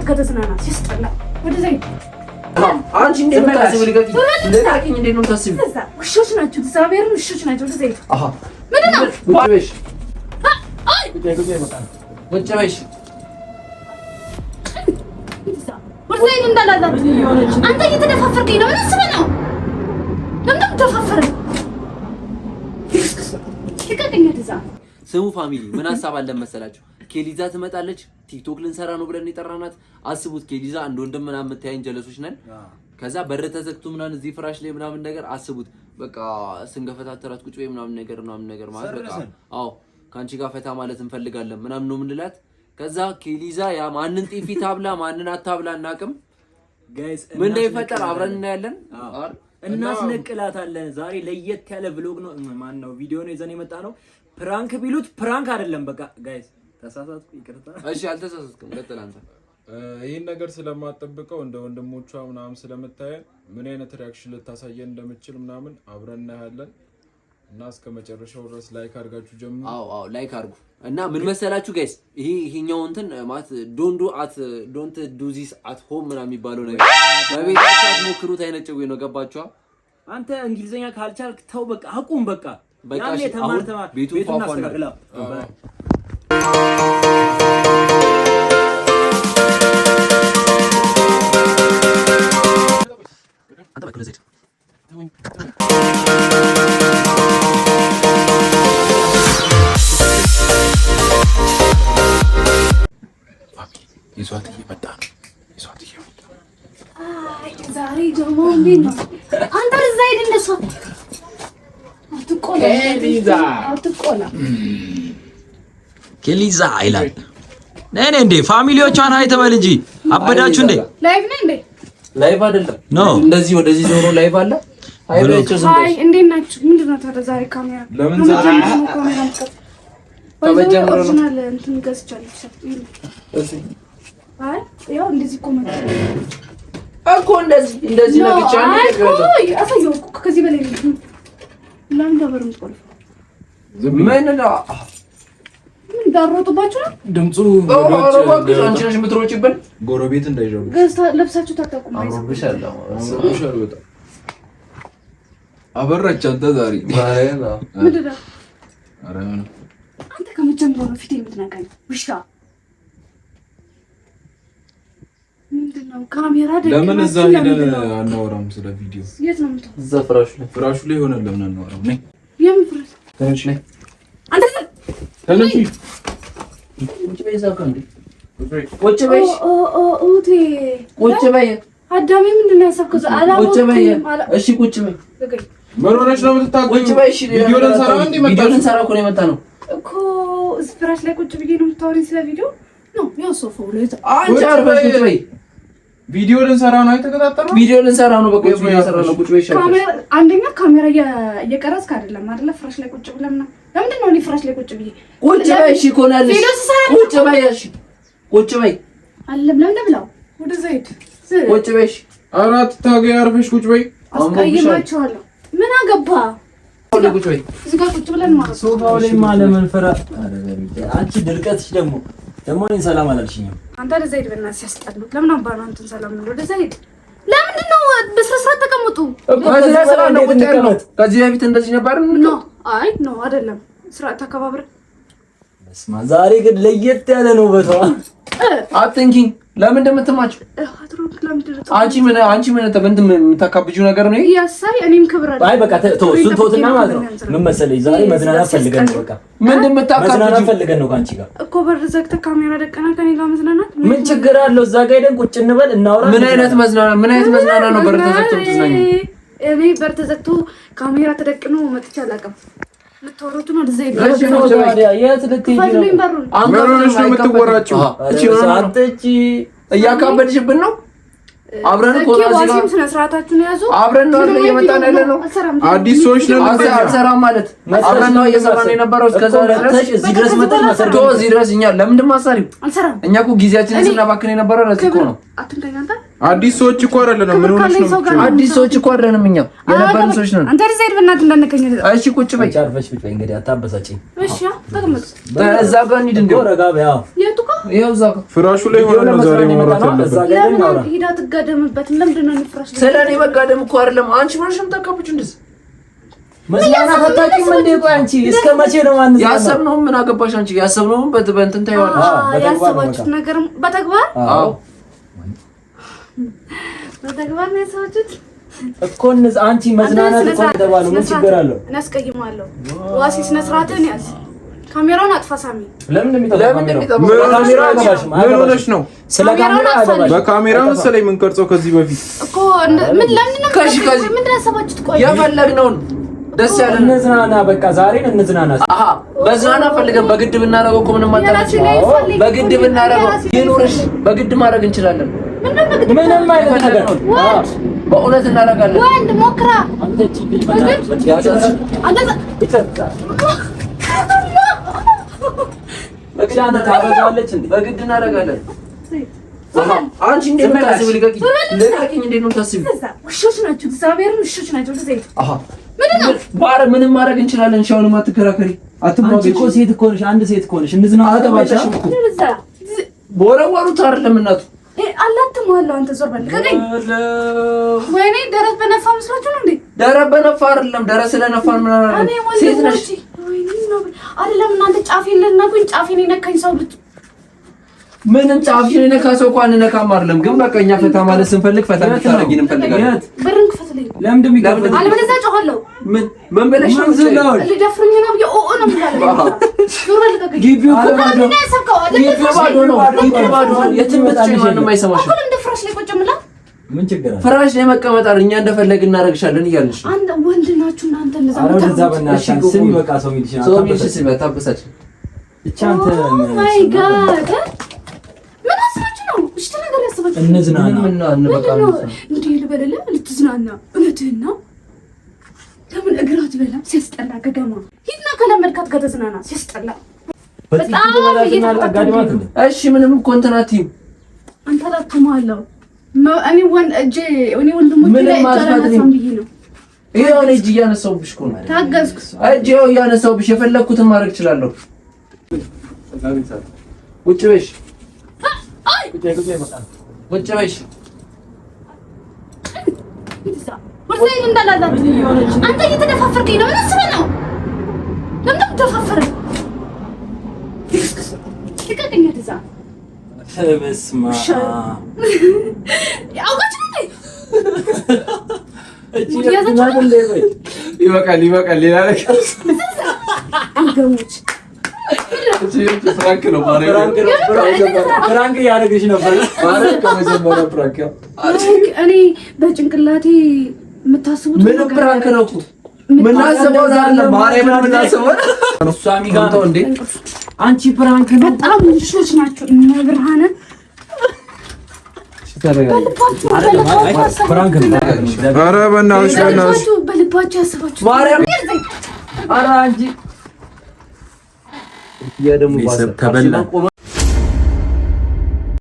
ከተዝናና ሲስጠላ ወደዛ አንቺ እንዴት ነው ታስቢ? ለቃቂኝ እንዴት ነው ታስቢ? ውሾች ናቸው፣ እግዚአብሔርን ውሾች ናቸው። ወደዛ አሃ ምንድን ነው ወይሽ አይ ወጭ በይሽ ወደዛ እንዳላዛት አንተ እየተደፋፈርከኝ ነው። ምን አስበህ ነው? ለምን ተደፋፈረ? ይከከኛ ደዛ ስሙ ፋሚሊ ምን ሐሳብ አለ መሰላችሁ? ኬሊዛ ትመጣለች። ቲክቶክ ልንሰራ ነው ብለን የጠራናት። አስቡት ኬሊዛ አንድ ወንድም ምናምን የምታየን ጀለሶች ነን። ከዛ በር ተዘግቶ ምናምን እዚህ ፍራሽ ላይ ምናምን ነገር አስቡት። በቃ ስንገፈታተራት ቁጭ ወይ ምናምን ነገር ማለት በቃ አዎ ካንቺ ጋር ፈታ ማለት እንፈልጋለን ምናምን ነው የምንላት። ከዛ ኬሊዛ ያ ማንን ጢፊ ታብላ ማንን አታብላ እናቅም ጋይስ ምን እንደሚፈጠር አብረን እናያለን። እናስነቅላታለን። ዛሬ ለየት ያለ vlog ነው ማን ነው ቪዲዮ ነው ይዘን የመጣ ነው። ፕራንክ ቢሉት ፕራንክ አይደለም። በቃ ጋይስ ተሳሳትኩ፣ ይቅርታ። እሺ አልተሳሳትኩም። ቀጥል አንተ። ይሄን ነገር ስለማጠብቀው እንደ ወንድሞቿ ምናምን ስለምታየን ምን አይነት ሪአክሽን ልታሳየን እንደምትችል ምናምን አብረን እናያለን እና እስከ መጨረሻው ድረስ ላይክ አድርጋችሁ ጀምሩ። አዎ ላይክ አድርጉ እና ምን መሰላችሁ ጋይስ ይሄኛው እንትን ማለት ዶንት ዱ ዚስ አት ሆም ምናምን የሚባለው ነገር በቤታችሁ አትሞክሩት አይነት ጭዌ ነው። ገባችኋ? አንተ እንግሊዘኛ ካልቻልክ ተው በቃ አቁም በቃ ያኔ ተማር ቤቱን አስተካክላ ይዟት እየመጣ ነው። አይ ዛሬ ደግሞ እንዴት ነው አንተ እዛ ሄድ እንደሷ አትቆላ ኬሊዛ አይላል ነኔ እንዴ ፋሚሊዎቿን አይተበል እንጂ አበዳችሁ እንዴ? ላይቭ ነኝ እንዴ? ላይቭ አይደለም ኖ እንደዚህ ወደዚህ ዞሮ ላይቭ አለ። አይ እንዴት ናችሁ? ምንድነው ታዲያ ዛሬ ካሜራ ለምን ዛሬ ካሜራ ተመጀመረ ነው እንትን ገዝቻለሁ። እሺ አይ ያው እንደዚህ ኮመንት እኮ እንደዚህ ነው ብቻ ነው ያለው። አሳየው ከዚህ በላይ ነው ለምን ደበሩን ቆልፍ ምን ነው ዳሮጡባችሁ ነው ድምፁ ወሮች አንቺ ነሽ የምትሮጪብን። ጎረቤት እንዳይጀሩ ገዝታ ለብሳችሁ ታጠቁም አብሮብሻለሁ አበራች አንተ ዛሬ ባይና ምንድን ነው? አረ አንተ ከመጀመሪያው ነው ፊት የምትነካኝ ውሻ። ምንድን ነው ካሜራ ደግ ለምን እዛ ሄደን አናወራም? ስለ ቪዲዮ የት ነው የምትሆነው? እዛ ፍራሹ ላይ ሆነን ለምን አናወራም? ነይ የምን ፍራሽ? ትንሽ ነይ አንተ ተነሺ ቁጭ በይ እዛው እንዴ ቁጭ በይ ኡቴ ቁጭ በይ አዳሜ ምንድን ነው ያሰብከው? ቁጭ በይ እሺ ቁጭ በይ ምን ሆነሽ ነው የምትታገው? ቁጭ በይ እሺ ቪዲዮ ልንሰራ እንዴ መጣሽ? ቪዲዮ ልንሰራ እኮ ነው የመጣ ነው እኮ ፍራሽ ላይ ቁጭ ብዬ ነው የምታወሪኝ ስለ ቪዲዮ ነው? ያው ሶፋው ላይ አንቺ አርፈሽ ቁጭ በይ። ቪዲዮ ልንሰራ ነው አይተከታተለው? ቪዲዮ ልንሰራ ነው በቃ ቪዲዮ ልንሰራ ነው። ቁጭ በይ ይሻላል። ካሜራ አንደኛ ካሜራ እየቀረጽክ አይደለም አይደለ? ፍራሽ ላይ ቁጭ ብለህ ምናምን ለምንድን ነው እኔ ፍራሽ ላይ ቁጭ ብዬ ቁጭ በይ እሺ ኮናለሽ ቁጭ በይ እሺ ቁጭ በይ አለም ለምን ብለው ወደዛ ሂድ ቁጭ በይ እሺ አራት ታገይ አርፈሽ ቁጭ በይ። አስቀይማቸዋለሁ። ምን አገባ ቁጭ በይ እዚህ ጋር ቁጭ ብለን ማለት ሶፋው ላይ ማለ መንፈራ አንቺ ድርቀትሽ ደግሞ እኔን ሰላም አላልሽኝም። አንተ ወደዛ ሂድ በእናትህ ሲያስጠሉ። ለምን አባ ነው አንተን ሰላም ነው? ወደዛ ሂድ። ለምንድን ነው በስነ ስርዓት ተቀመጡ? ከዚህ ስራ ነው ቁጭ ያለው። ከዚህ በፊት እንደዚህ ነበር ነው? አይ ነው አይደለም። ስርዓት ተከባብረ። በስማ ዛሬ ግን ለየት ያለ ነው በቷ አትንኪኝ። ለምን እንደምትማጭው አንቺ ምን የምታካብጂው ነገር ነው? ያሳይ እኔም ክብር አለ። አይ በቃ ተው እሱን ተውትና ማለት ነው። ምን መሰለኝ ዛሬ መዝናናት ፈልገን ነው። በቃ ምን እንደምታካብጂው መዝናናት ፈልገን ነው ካንቺ ጋር እኮ በር ዘግተህ ካሜራ ደቀና ከኔ ጋር መዝናናት ምን ችግር አለው? እዛ ጋር ሄደን ቁጭ እንበል እናውራ። ምን አይነት መዝናናት ነው? በር ተዘግቶ ትዝናኝ። እኔ በር ተዘግቶ ካሜራ ተደቅኖ መጥቻ አላውቅም። ልትወሩት ነው? ለዘይ የት ልትሄጂ ነው? አንቺ ነው የምትወራጭው? አንቺ እያካበድሽብን ነው። አብረን እኮ ነው እዚህ ጋር ስነ ስርዓታችሁን ያዙ። አብረን ነው እየመጣን ያለ ነው። አዲስ ሰዎች ነው አልሰራም ማለት አብረን ነው እየሰራን የነበረው እስከዛ ድረስ እዚህ ድረስ መጥተሽ ማሰርቶ እዚህ ድረስ እኛ ለምንድን ማሳሪው አልሰራም። እኛ እኮ ጊዜያችንን ስናባክን የነበረው ለዚህ እኮ ነው። አትንተኛ አንተ አዲስ ሰዎች እኮ አይደለም። ምን ሆነሽ ነው? አዲስ ሰዎች እኮ አይደለም። እኛ የነበርን ሰዎች ነን። አንተ ዘይድ በእናትህ እንዳነከኝ። እሺ ቁጭ በይ። ጫርፈሽ ብቻ እንግዲህ አታበሳጭኝ። እሺ ተቀመጥ። እዛ ጋር እንሂድ። እንደው ረጋ በያ የቱ ጋር? ይኸው እዛ ጋር ፍራሹ ላይ ሆነ ነው ዛሬ ማውራት ያለበት። ለምን ሂዳ ትጋደምበት? ለምንድን ነው ፍራሽ ላይ? ስለኔ መጋደም እኮ አይደለም። አንቺ ማንሽም ተቀብጭ እንደዚህ መስላና ታጣቂም እንደ ቆይ አንቺ እስከ መቼ ነው ማንስ ያሰብነው? ምን አገባሽ አንቺ? ያሰብነው በእንትን ታይዋለሽ። ያሰባችሁት ነገር በተግባር አዎ፣ በተግባር ነው ያሰባችሁት እኮ አንቺ መዝናናት እኮ ተባለው ምን ችግር አለው? እናስቀይማለሁ። ዋሲ ስነ ስርዓትን ያዝ። ካሜራውን አጥፋ ሳሚ። ለምን እንደሚጠፋ ካሜራ አጥፋሽም? ምን ሆነሽ ነው? ስለ ካሜራ አጥፋሽ። በካሜራ መሰለኝ ምን ቀርጾ ከዚህ በፊት እኮ ምን ለምን ነው ምን ያሰባችሁት? ቆይ የፈለግነውን ደስ ያለን እንዝናና። በቃ ዛሬን እንዝናና። አሃ በዝናና ፈልገን በግድ ብናረገው እኮ ምንም አጣላች። በግድ ብናረገው ይኖርሽ በግድ ማድረግ እንችላለን። ምንም አይነት ነገር በእውነት እናደርጋለን። ወንድ ሞክራ አንተ ቺፕ በግድ ታበዛለች እንዴ? በግድ እናደርጋለን። አንቺ እንዴት ነው ታስቢ? ልቀቂኝ፣ እንዴት ነው ታስቢ? ውሾች ናቸው፣ እግዚአብሔርን ውሾች ናቸው። ዘይት አሃ ምንም ማድረግ እንችላለን። ሻውንም አትከራከሪ፣ አንቺ እኮ ሴት እኮ ነሽ፣ አንድ ሴት እኮ ነሽ። እንዝና አጠባሽም እኮ ቦረወሩት አይደለም እናቱ አላትሟለሁ። አንተ ዞር በል ከገኝ። ወይኔ ደረት በነፋ መስራችሁ ነው እንዴ? ደረት በነፋ አይደለም፣ ደረት ስለነፋን ምን አደረገ? ሴት ነሽ። ወይኔ ነው አይደለም። እናንተ ጫፌን ልነኩኝ፣ ጫፌን የነካኝ ሰው ልጅ ምንም ጫፍሽን የነካ ሰው እኮ አንነካም አይደለም። ግን በቃ እኛ ፈታ ማለት ስንፈልግ ፈታ እንድታረጊን እንፈልጋለን። በርን ክፈትልኝ። ለምን እንደሚገርም አለበለዚያ ጮሃለሁ። ምን በለሽ ነው ዝላው ልደፍርኝ ነው የኦኦ ነው የሚላለው። ዞር በል ከገኝ። ግቢው እኮ ባዶ ነው። ግቢው ባዶ ነው። ግቢው ባዶ ነው። የትም ብትጭኝ ማንም አይሰማሽም። ሁሉም ፍራሽ ላይ ቁጭ ምላ ምን ችግር አለ? ፍራሽ ላይ መቀመጥ አይደል? እኛ እንደፈለግን እናደርግሻለን እያልሽ አንተ ወንድ ናችሁ እናንተ እንደዛ አረ ወደዛ በእናትሽ ስሚ። በቃ ሰው ይልሽና ሰው ይልሽ ሲል ታበሳጭ ብቻ አንተ ማይ ጋድ ምን አስባችሁ ነው? እሺ ተናገር። ያስባችሁ እንዝናና ምን በቃ እንዴ ልበለለ ልትዝናና እውነትህን ነው። ለምን እግር አትበላም? ሲያስጠላ ገገማ ሂድና ከለመድካት ከተዝናና ሲያስጠላ በጣም እየተጋደማት። እሺ ምንም እኮ እንትን አትይም አንተ ላትማለው እኔ ወንድሞቼ ላይ ጃራናሳም ብዬ ነው። ይሄው እጅ እያነሳሁብሽ እኮ ነው። ታገዝኩ። እጅ ይሄው እያነሳሁብሽ የፈለኩትን ማድረግ እችላለሁ። ቁጭ በይሽ ቁጭ በይሽ። ወርሰኝ እንዳላዛት አንተ እየተደፋፈርከኝ ነው። ምን አስበህ ነው? ለምን ተደፋፈረ? ትከተኛ ተዛ በስማ አውቃችሁ እንዴ? ይበቃል። ሌላ ነገር አንገሙች ፍራንክ ነው። ፍራንክ እያደረግሽ ነበር። ከመጀመሪያ ፍራንክ ነው። እኔ በጭንቅላቴ የምታስቡት ምን ፍራንክ ነው እኮ ምን አሰበው አይደለም። ማርያምን ምን አሰበው እሷ የሚጋንተው እንዴ? አንቺ ፍራንክ ነው። በጣም ውሾች ናቸው እነ ብርሃነ ፍራንክ ነው። ኧረ በእናትሽ በልባችሁ ያስባችሁ ማርያም። ኧረ አንቺ ያ ደግሞ ተበላ